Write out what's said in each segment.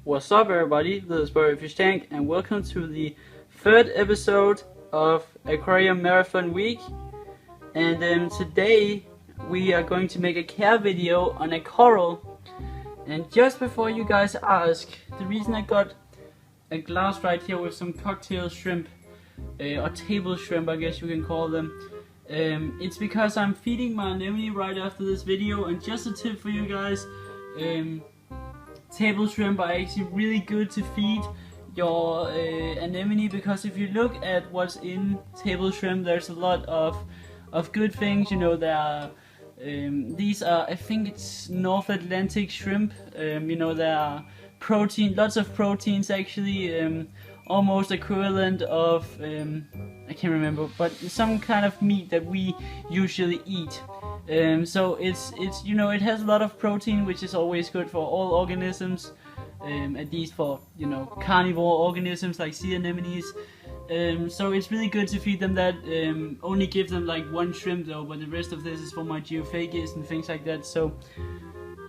What's up, everybody? This is Burry Fish Tank, and welcome to the third episode of Aquarium Marathon Week. And today we are going to make a care video on a coral. And just before you guys ask, the reason I got a glass right here with some cocktail shrimp, or table shrimp, I guess you can call them. It's because I'm feeding my anemone right after this video, and just a tip for you guys. Table shrimp are actually really good to feed your anemone, because if you look at what's in table shrimp, there's a lot of good things. You know, there are these are, I think it's North Atlantic shrimp. You know, there are protein, lots of proteins actually, almost equivalent of I can't remember, but some kind of meat that we usually eat. So it's you know, it has a lot of protein, which is always good for all organisms, at least for, you know, carnivore organisms like sea anemones. So it's really good to feed them that. Only give them like one shrimp though, but the rest of this is for my geophagus and things like that. So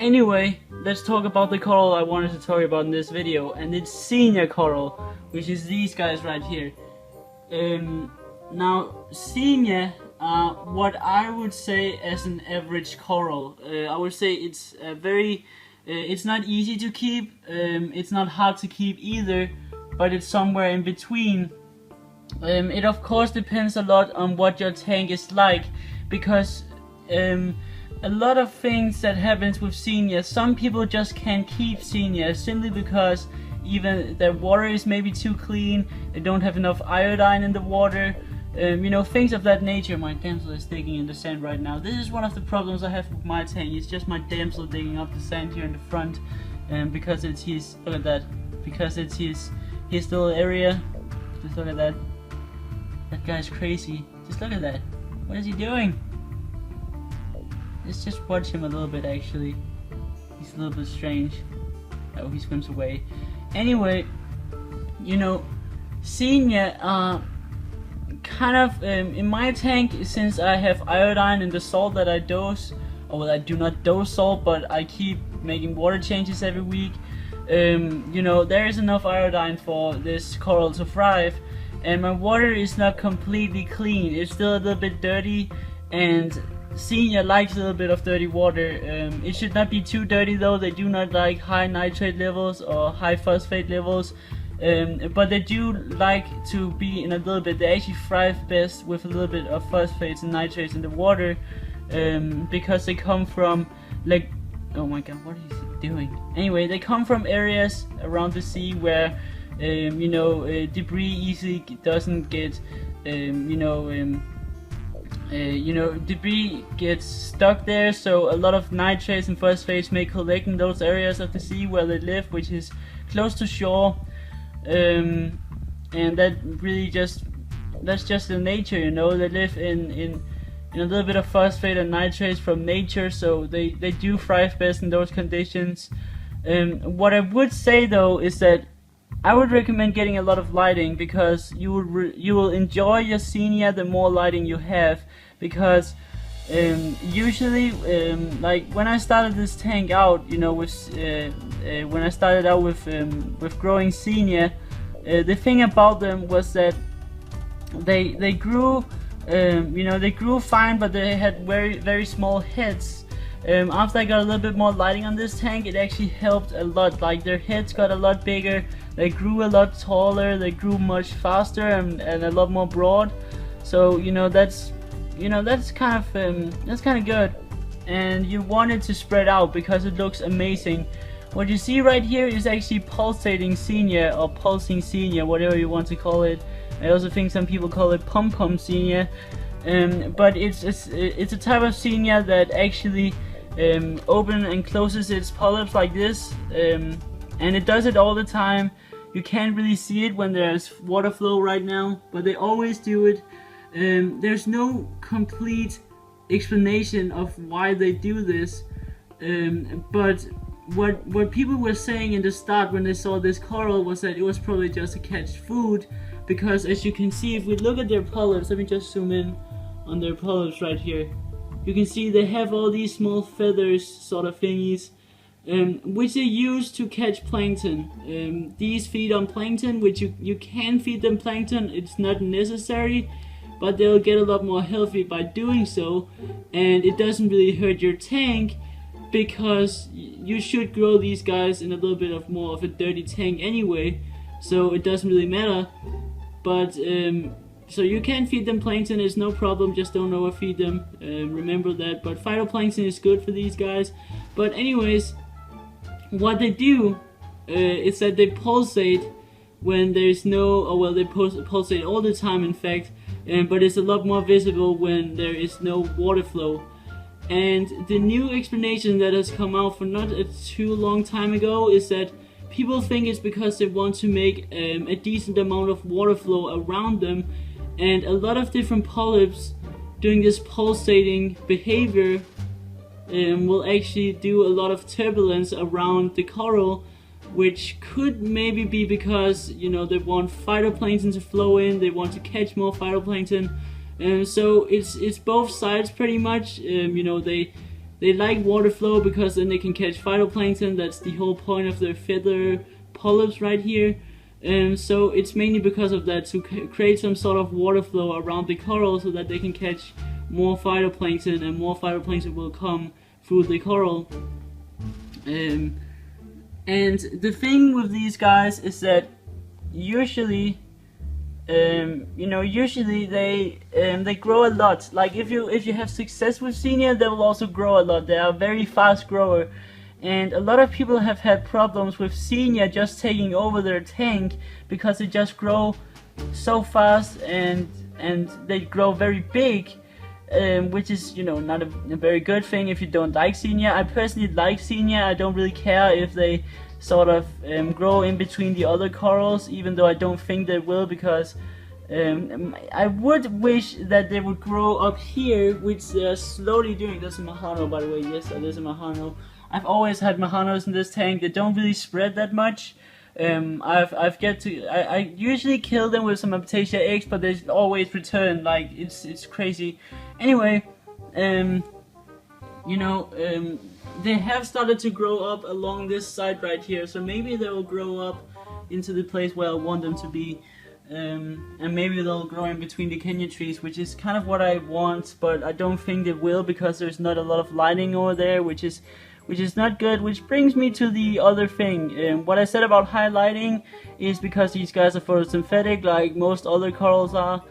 anyway, let's talk about the coral I wanted to talk about in this video, and it's Xenia coral, which is these guys right here. Now Xenia are what I would say as an average coral. I would say it's it's not easy to keep, it's not hard to keep either, but it's somewhere in between. It of course depends a lot on what your tank is like, because a lot of things that happens with Xenia, some people just can't keep Xenia simply because even their water is maybe too clean, they don't have enough iodine in the water. You know, things of that nature. My damsel is digging in the sand right now. This is one of the problems I have with my tank. It's just my damsel digging up the sand here in the front, because it's his, look at that, because it's his little area. Just look at that. That guy's crazy. Just look at that. What is he doing? Let's just watch him a little bit actually. He's a little bit strange. Oh, he swims away. Anyway, you know, Xenia kind of in my tank, since I have iodine in the salt that I dose, or well, I do not dose salt, but I keep making water changes every week. You know, there is enough iodine for this coral to thrive, and my water is not completely clean. It's still a little bit dirty, and Xenia likes a little bit of dirty water. It should not be too dirty though. They do not like high nitrate levels or high phosphate levels. But they do like to be in a little bit, they actually thrive best with a little bit of phosphates and nitrates in the water, because they come from, like, oh my god, what is he doing? Anyway, they come from areas around the sea where, you know, debris easily doesn't get, you know, debris gets stuck there, so a lot of nitrates and phosphates may collect in those areas of the sea where they live, which is close to shore. And that really that's just the nature, you know. They live in a little bit of phosphate and nitrates from nature, so they do thrive best in those conditions. What I would say though is that I would recommend getting a lot of lighting, because you will enjoy your Xenia the more lighting you have, because usually, like when I started this tank out, you know, with when I started out with growing Xenia, the thing about them was that they grew, you know, they grew fine, but they had very small heads. After I got a little bit more lighting on this tank, it actually helped a lot. Like, their heads got a lot bigger, they grew a lot taller, they grew much faster and a lot more broad. So you know, that's kind of good, and you want it to spread out because it looks amazing. What you see right here is actually pulsating Xenia, or pulsing Xenia, whatever you want to call it. I also think some people call it pom-pom Xenia, but it's a type of Xenia that actually opens and closes its polyps like this, and it does it all the time. You can't really see it when there's water flow right now, but they always do it. There's no complete explanation of why they do this, but what people were saying in the start when they saw this coral was that it was probably just to catch food, because as you can see, if we look at their polyps, let me just zoom in on their polyps right here, you can see they have all these small feathers sort of thingies, which they use to catch plankton. These feed on plankton, which you can feed them plankton, it's not necessary, but they'll get a lot more healthy by doing so, and it doesn't really hurt your tank, because you should grow these guys in a little bit of more of a dirty tank anyway, so it doesn't really matter. But so you can feed them plankton, it's no problem, just don't overfeed them, remember that. But phytoplankton is good for these guys. But anyways, what they do is that they pulsate when there's no, or well, they pulsate all the time in fact, but it's a lot more visible when there is no water flow. And the new explanation that has come out for not a too long time ago is that people think it's because they want to make a decent amount of water flow around them, and a lot of different polyps doing this pulsating behavior will actually do a lot of turbulence around the coral, which could maybe be because, you know, they want phytoplankton to flow in, they want to catch more phytoplankton. So it's both sides pretty much. You know, they like water flow because then they can catch phytoplankton. That's the whole point of their feather polyps right here. So it's mainly because of that, to create some sort of water flow around the coral so that they can catch more phytoplankton, and more phytoplankton will come through the coral. And the thing with these guys is that usually, you know, usually they grow a lot. Like if you have success with Xenia, they will also grow a lot. They are a very fast grower, and a lot of people have had problems with Xenia just taking over their tank because they just grow so fast and they grow very big, which is, you know, not a very good thing if you don't like Xenia. I personally like Xenia. I don't really care if they sort of grow in between the other corals, even though I don't think they will, because I would wish that they would grow up here, which they're slowly doing. That's a Mahano, by the way. Yes, that is a Mahano. I've always had Mahanos in this tank. They don't really spread that much. I usually kill them with some Apothecia eggs, but they always return. Like it's crazy. Anyway, you know, they have started to grow up along this side right here, so maybe they will grow up into the place where I want them to be, and maybe they'll grow in between the Kenya trees, which is kind of what I want, but I don't think they will because there's not a lot of lighting over there, which is not good. Which brings me to the other thing. What I said about highlighting is because these guys are photosynthetic, like most other corals are.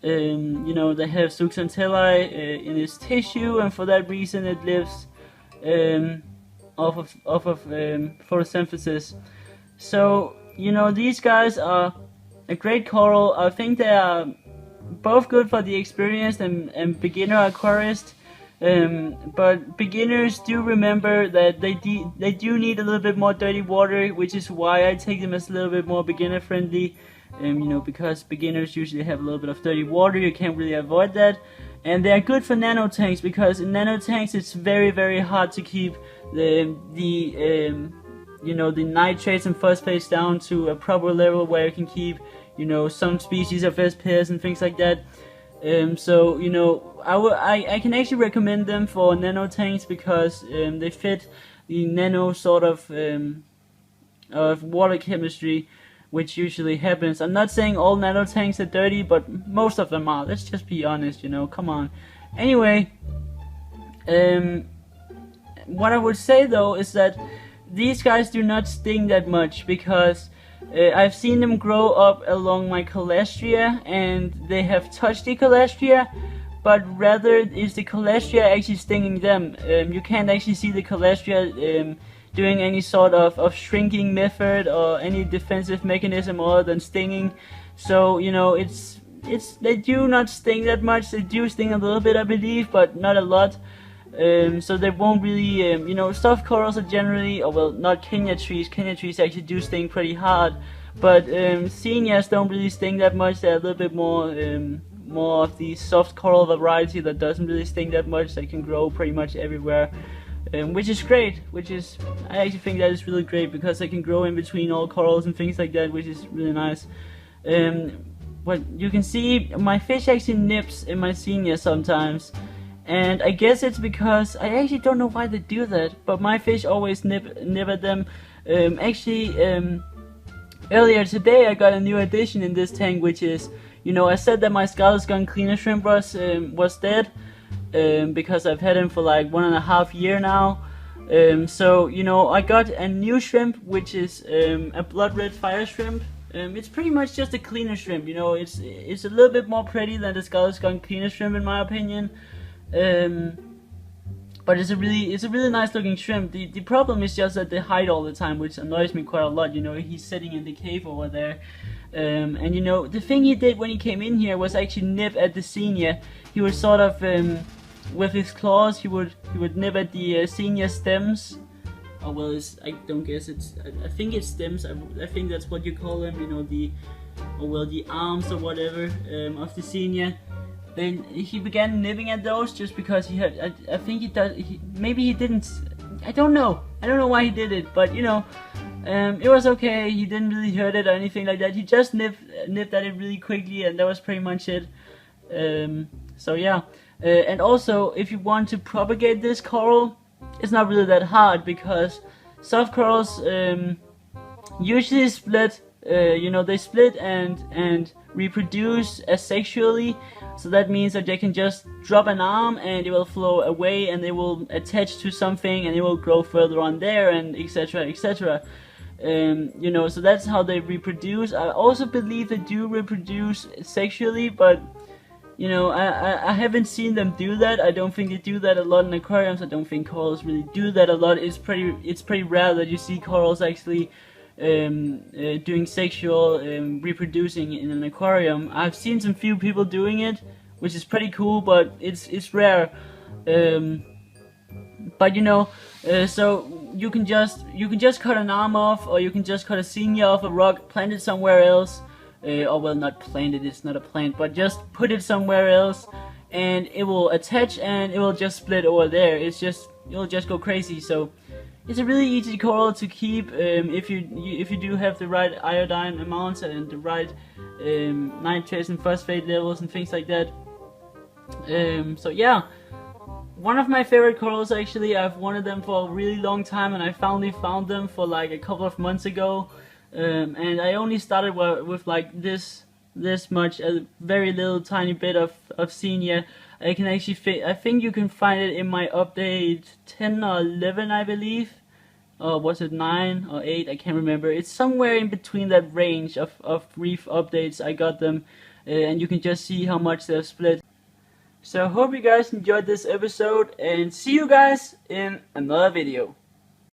You know, they have zooxanthellae in its tissue, and for that reason it lives off of photosynthesis. So, you know, these guys are a great coral. I think they are both good for the experienced and beginner aquarist. But beginners do remember that they do need a little bit more dirty water, which is why I take them as a little bit more beginner friendly. You know, because beginners usually have a little bit of dirty water, you can't really avoid that. And they're good for nano tanks, because in nano tanks it's very, very hard to keep the you know, the nitrates and phosphates down to a proper level where you can keep, you know, some species of SPS and things like that. So, you know, I can actually recommend them for nano tanks because they fit the nano sort of water chemistry, which usually happens. I'm not saying all nano tanks are dirty, but most of them are. Let's just be honest, you know, come on. Anyway, what I would say though is that these guys do not sting that much, because I've seen them grow up along my Colestria, and they have touched the Colestria, but rather is the Colestria actually stinging them. You can't actually see the Colestria doing any sort of shrinking method or any defensive mechanism other than stinging. So, you know, they do not sting that much. They do sting a little bit, I believe, but not a lot. So they won't really, you know, soft corals are generally, or well, not Kenya trees. Kenya trees actually do sting pretty hard, but Xenias don't really sting that much. They're a little bit more of the soft coral variety that doesn't really sting that much. They can grow pretty much everywhere, which is great. I actually think that is really great, because they can grow in between all corals and things like that, which is really nice. But you can see my fish actually nips in my Xenia sometimes. And I guess it's because I actually don't know why they do that, but my fish always nip at them. Earlier today I got a new addition in this tank, which is, you know, I said that my Scarlet Skunk cleaner shrimp was dead, because I've had him for like 1.5 years now. So, you know, I got a new shrimp, which is a blood red fire shrimp. It's pretty much just a cleaner shrimp, you know. It's a little bit more pretty than the Scarlet Skunk cleaner shrimp in my opinion. But it's a really nice looking shrimp. The problem is just that they hide all the time, which annoys me quite a lot. You know, he's sitting in the cave over there. And you know, the thing he did when he came in here was actually nip at the senior. He was sort of, with his claws, he would nip at the senior stems. Oh well, I don't guess it's, I think it's stems. I think that's what you call them. You know, the arms or whatever of the senior. Then he began nipping at those just because he had, I think maybe he didn't, I don't know why he did it, but you know, it was okay. He didn't really hurt it or anything like that. He just nipped at it really quickly, and that was pretty much it. So yeah, and also if you want to propagate this coral, it's not really that hard, because soft corals usually split. You know, they split and reproduce asexually, so that means that they can just drop an arm and it will flow away and they will attach to something and it will grow further on there, and etc, etc. You know, so that's how they reproduce. I also believe they do reproduce sexually, but you know, I haven't seen them do that. I don't think they do that a lot in aquariums. I don't think corals really do that a lot. It's pretty rare that you see corals actually doing sexual reproducing in an aquarium. I've seen some few people doing it, which is pretty cool, but it's rare. But you know, so you can just cut an arm off, or you can just cut a senior off a rock, plant it somewhere else, or well, not plant it, it's not a plant, but just put it somewhere else, and it will attach and it will just split over there. It'll just go crazy. So it's a really easy coral to keep if you do have the right iodine amounts and the right nitrates and phosphate levels and things like that. So yeah, one of my favorite corals actually. I've wanted them for a really long time, and I finally found them for like a couple of months ago. And I only started with like this much, a very little tiny bit of senior. I can actually I think you can find it in my update 10 or 11, I believe. Or was it 9 or 8? I can't remember. It's somewhere in between that range of reef updates. I got them, and you can just see how much they've split. So I hope you guys enjoyed this episode, and see you guys in another video.